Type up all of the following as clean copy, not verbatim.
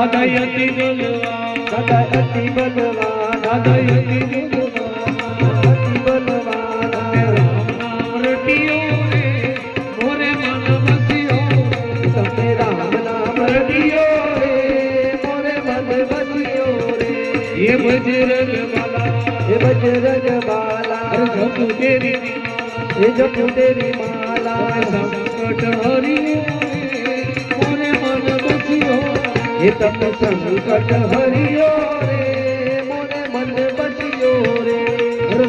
દાદા અતિ બલવાન, દાદા અતિ બલવાન, દાદા અતિ બલવાન, અતિ બલવાન. રામ નામ રટિયો રે મોરે મન બસ્યો, તમે રામ નામ રટિયો રે મોરે મન બસ્યો રે. એ બજરંગ બાલા, એ બજરંગ બાલા, જપુ તેરી, એ જપુ તેરી માલા. સંકટ હરિયો મોરે મન બસ્યો, એ તમે સંકટ હરિયો રે મોરે મન બસ્યો રે.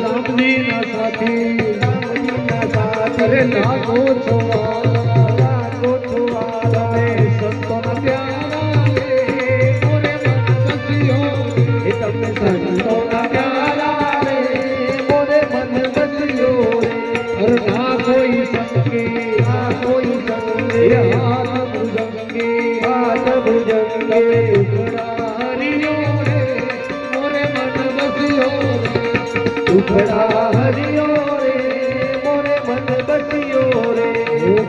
રામજી ના સાથી, રામજી ના સાથી, અરે લાગો છોવાલા, લાગો છોવાલા. સંતો ના પ્યારા રે મોરે મન બસ્યો, એ તમે સંતો ના પ્યારા રે મોરે મન બસ્યો રે. અરે ના કોઈ સંગે, ના કોઈ સંગે, હાથ ભુજંગે, હાથ ભુજંગે. હરિયો રે મોરે મન બસ્યો રે, ટુકડા હરિયો રે મોરે મન બસ્યો રે.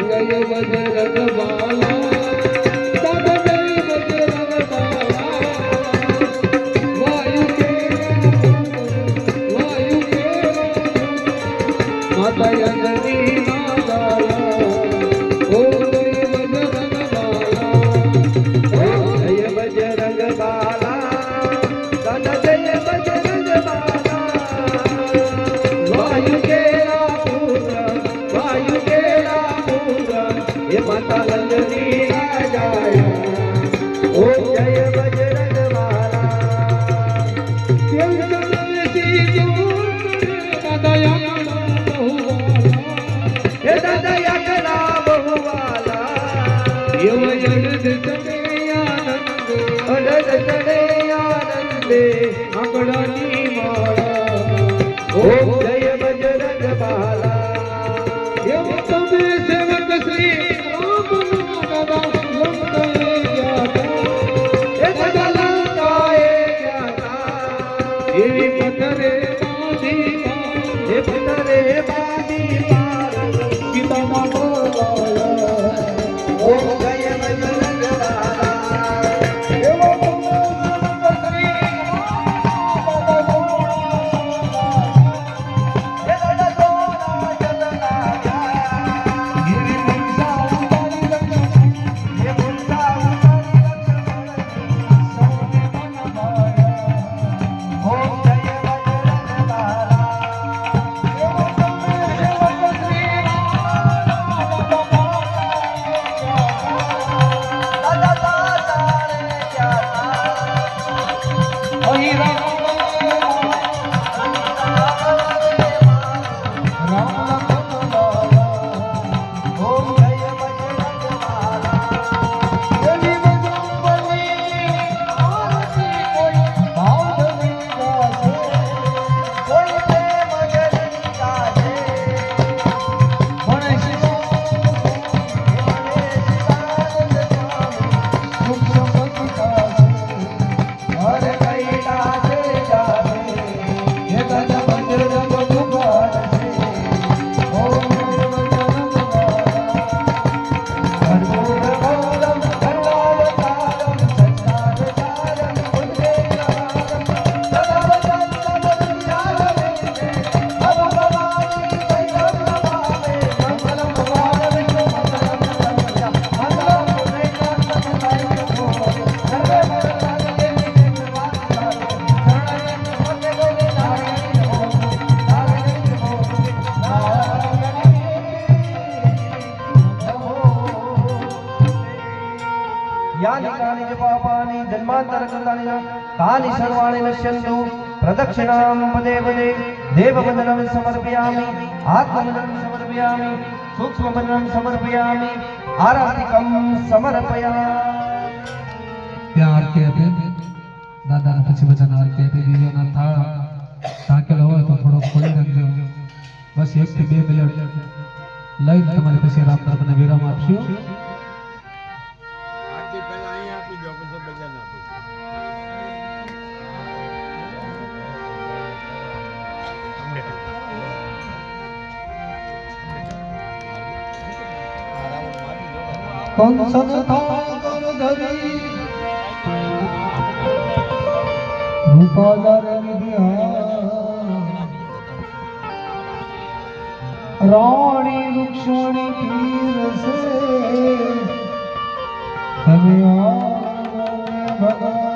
જય બજરંગ બાલા, દાદા જય બજરંગ બાલા. વાયુ કે માતા અંજની ના દાલા. ઓ જય બજરંગ બાલા, જય બજરંગ બાલા, દાદા જય બજરંગ બાલા. વાયુ કેરા પુત્ર, વાયુ કેરા પુત્ર, એ માતા અંજની રાજાયા. ઓ જય બજરંગ બાલા. દાદા યાકલા બહુવાલા, અડદ ચડે આનંદે આંગણાની માળા. ઓમ જય બજરંગ બાલા. એવ તમે સેવક શ્રી રામના દાદા લંકાએ ગયા, એ દાદા લંકાએ ગયા. એવી પથરે બાંધી, એ પથરે બાંધી પાર સીતામાં બોલાયા. ઓમ જય બજરંગ બાલા. એવો તમે સેવક શ્રી पापानि जन्मान्तरकृतानि तानि सर्वाणि नश्यन्तु प्रदक्षिणां पदे पदे देववन्दनं समर्पयामि आत्मवन्दनं समर्पयामि सूक्ष्मवन्दनं समर्पयामि आरतिकं समर्पयामि। प्यार के पे दादा ने પછી વચન આરતી આપી દીધો ના થાળ ઢાંકેલો હોય તો થોડો ખોલી નાખજો. બસ 1 થી 2 મિનિટ લઈને તમારે પછી રામ નામને વિરામ આપશું. આરતી પહેલા અહીં આપી દો પછી બજાને આપી દો. કંસન થાળ ધરી રૂપાદાર વિદ્યા રાણી વૃક્ષોની પીર છે તમે ભગવાન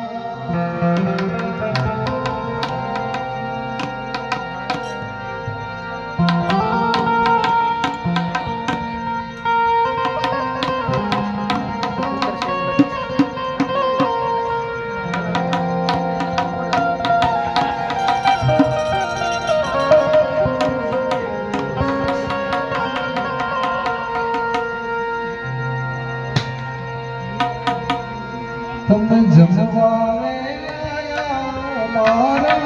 તમે જમવાને આયા મારા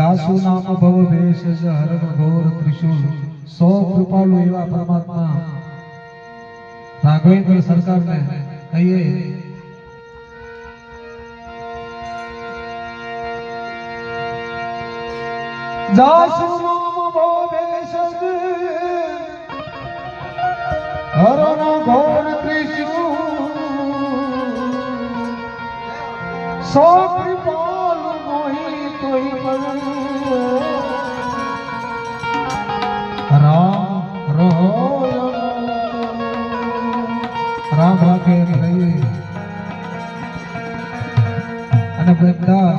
જાસુ નામ ભવ ભેષજ હરણ ઘોર ત્રિશુલ સો કૃપાળુ એવા પરમાત્મા રાઘવેન્દ્ર સરકારને કહીએ જાસુ નામ ભવ ભેષજ હરણ ઘોર ત્રિશુલ સો કૃપાળુ મોહી તોય પર રામ રાખે રહીએ અને બધા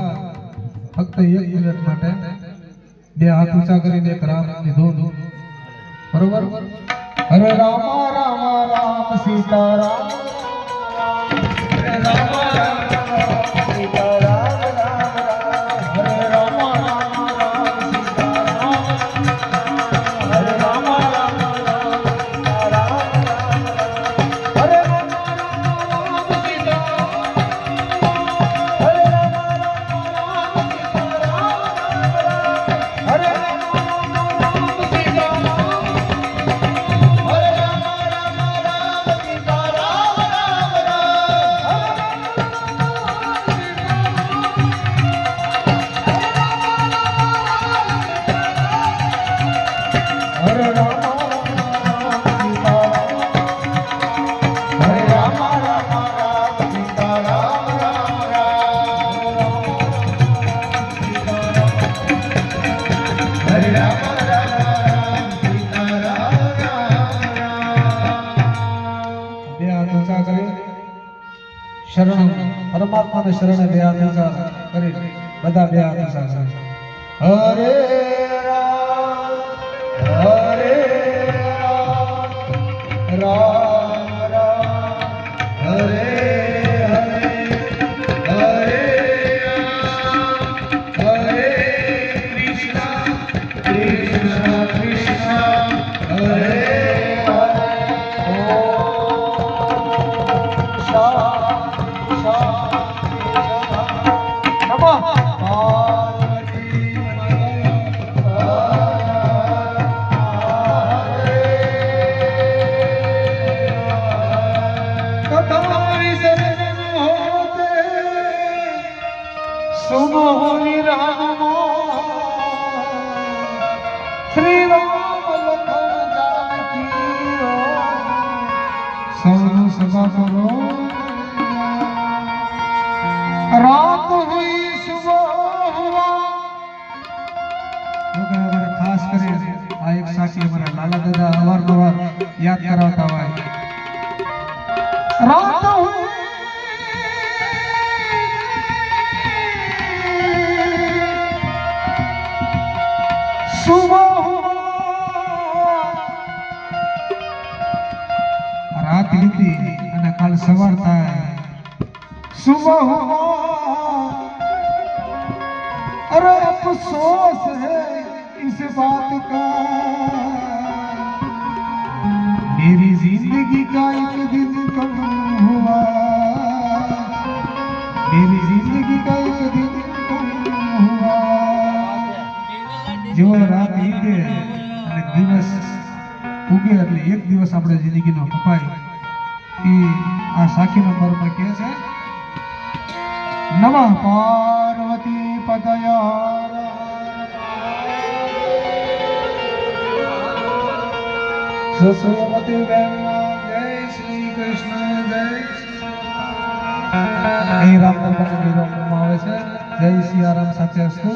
ફક્ત 1 મિનિટ માટે બે હાથ ઊંચા કરીને એક રામની ધૂન બરોબર હરે રામ રામ રામ સીતા રામ હરે રામ રામ સીતા રામ રામ રામ હરે રામ રામ રામ સીતા રામ હરે રામ રામ રામ સીતા રામ હરે રામ રામ સીતા હરે રામ રામ સીતા હરે રામ શરણ પરમાત્માને શરણે બે હાથ ઊંચા કરી બધા બે હાથ ઊંચા કરે હરે રામ રામ રામ હરે હરે હરે હરે કૃષ્ણ કૃષ્ણ કૃષ્ણ હરે सुनो हरि राम श्री राम लखन जानकी सौनु सभा करो रात हुई सुबह हुआ खास करे आ एक साथी हमारा लाला दादा अवारनवार याद कराता हुआ रात हुई सुबह रात लीधी અને કાલ સવાર થાય सुबह अरे अफसोस है इस बात का मेरी जिंदगी का एक दिन कम हुआ मेरी जिंदगी का एक दिन कम हुआ जो रात ईदे અને દિવસ ઉગે એટલે એક દિવસ આપણે જિંદગીનો કપાય એ આ સાખી નંબરમાં કહે છે નમઃ પાર્વતી પતય સસુમતી બેન જય શ્રી કૃષ્ણ જય અહીં રામ નામ આવે છે જય સિયારામ સાથે અસ્તુ